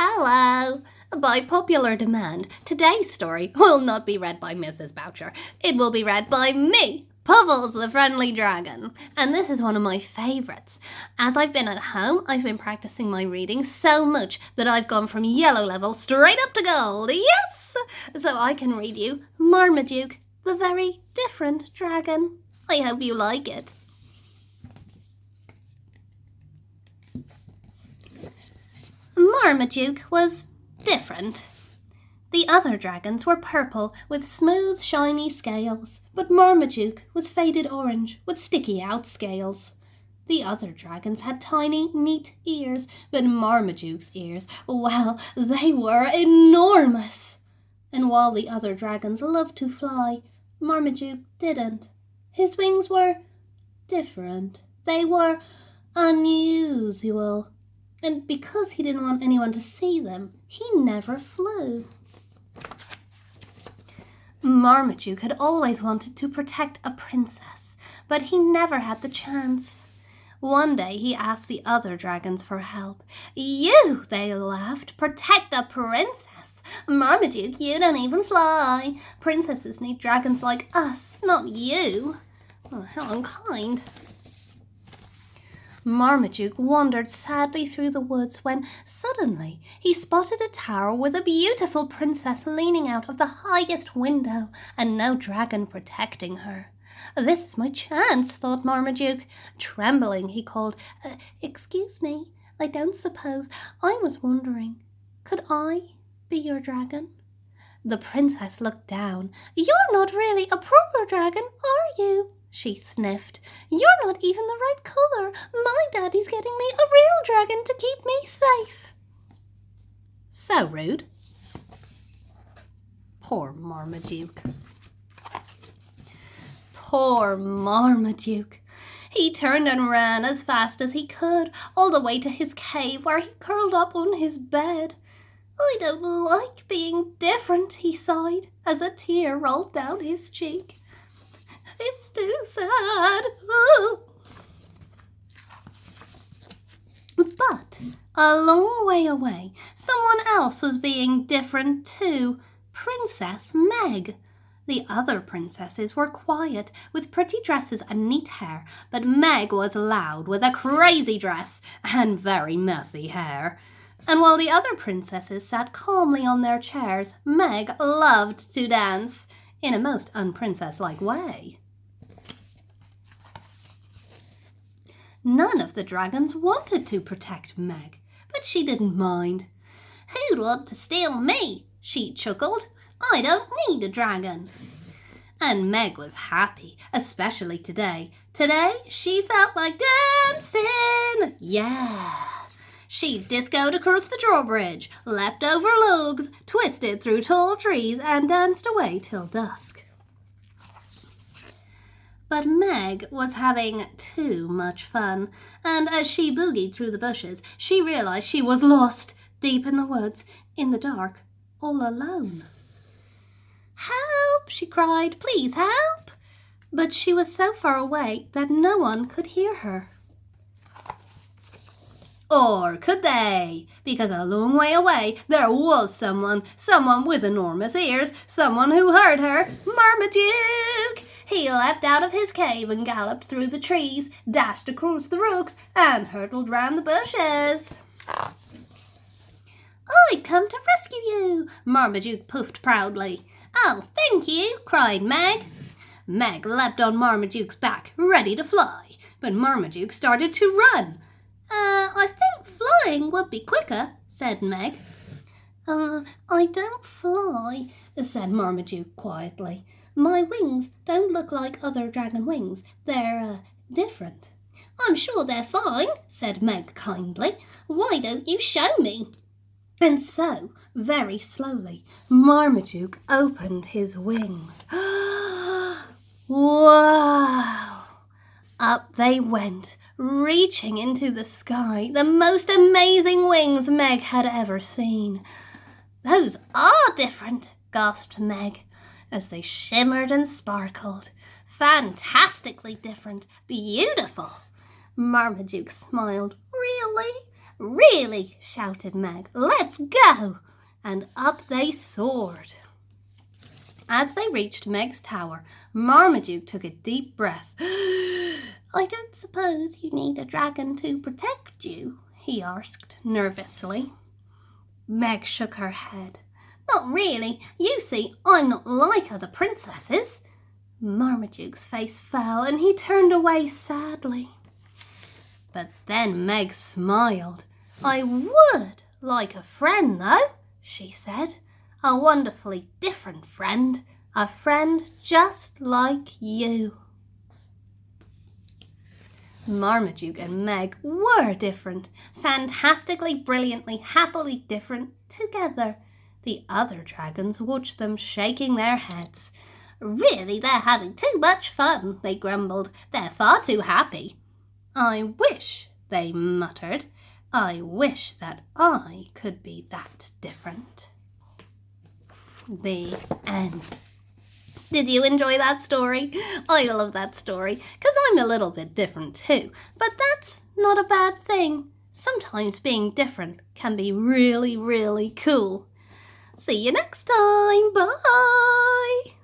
Hello! By popular demand, today's story will not be read by Mrs. Boucher. It will be read by me, Puffles the Friendly Dragon. And this is one of my favourites. As I've been at home, I've been practising my reading so much that I've gone from yellow level straight up to gold. Yes! So I can read you Marmaduke, the Very Different Dragon. I hope you like it. Marmaduke was different. The other dragons were purple with smooth, shiny scales, but Marmaduke was faded orange with sticky out scales. The other dragons had tiny, neat ears, but Marmaduke's ears, well, they were enormous. And while the other dragons loved to fly, Marmaduke didn't. His wings were different. They were unusual. And because he didn't want anyone to see them, he never flew. Marmaduke had always wanted to protect a princess, but he never had the chance. One day he asked the other dragons for help. "You," they laughed, "protect a princess? Marmaduke, you don't even fly. Princesses need dragons like us, not you." Oh, how unkind. Marmaduke wandered sadly through the woods when suddenly he spotted a tower with a beautiful princess leaning out of the highest window and no dragon protecting her. "This is my chance," thought Marmaduke. Trembling, he called, "Excuse me, I don't suppose, I was wondering, could I be your dragon?" The princess looked down. "You're not really a proper dragon, are you?" she sniffed. "You're not even the right colour. My daddy's getting me a real dragon to keep me safe." So rude. Poor Marmaduke. Poor Marmaduke. He turned and ran as fast as he could, all the way to his cave where he curled up on his bed. "I don't like being different," he sighed, as a tear rolled down his cheek. "It's too sad." Oh. But a long way away, someone else was being different too. Princess Meg. The other princesses were quiet, with pretty dresses and neat hair, but Meg was loud, with a crazy dress and very messy hair. And while the other princesses sat calmly on their chairs, Meg loved to dance, in a most unprincess-like way. None of the dragons wanted to protect Meg, but she didn't mind. "Who'd want to steal me?" she chuckled. "I don't need a dragon." And Meg was happy, especially today. Today, she felt like dancing. Yeah. She discoed across the drawbridge, leapt over logs, twisted through tall trees, and danced away till dusk. But Meg was having too much fun, and as she boogied through the bushes, she realized she was lost, deep in the woods, in the dark, all alone. "Help!" she cried. "Please help!" But she was so far away that no one could hear her. Or could they? Because a long way away there was someone with enormous ears, someone who heard her. Marmaduke! He leapt out of his cave and galloped through the trees, dashed across the rooks, and hurtled round the bushes. "I've come to rescue you," Marmaduke puffed proudly. "Oh, thank you," cried Meg. Meg leapt on Marmaduke's back, ready to fly, but Marmaduke started to run. I think flying would be quicker," said Meg. I don't fly," said Marmaduke quietly. "My wings don't look like other dragon wings. They're, different." "I'm sure they're fine," said Meg kindly. "Why don't you show me?" And so, very slowly, Marmaduke opened his wings. Wow! Up they went, reaching into the sky, the most amazing wings Meg had ever seen. "Those are different," gasped Meg, as they shimmered and sparkled. "Fantastically different. Beautiful." Marmaduke smiled. "Really? Really, shouted Meg, let's go! And up they soared. As they reached Meg's tower, Marmaduke took a deep breath. I don't suppose you need a dragon to protect you, he asked nervously. Meg shook her head. Not really. You see, I'm not like other princesses. Marmaduke's face fell and he turned away sadly. But then Meg smiled. I would like a friend, though, she said. A wonderfully different friend. A friend just like you. Marmaduke and Meg were different. Fantastically, brilliantly, happily different together. The other dragons watched them, shaking their heads. Really, they're having too much fun, they grumbled. They're far too happy. I wish, they muttered, I wish that I could be that different. The end. Did you enjoy that story? I love that story because I'm a little bit different too, but that's not a bad thing. Sometimes being different can be really, really cool. See you next time. Bye!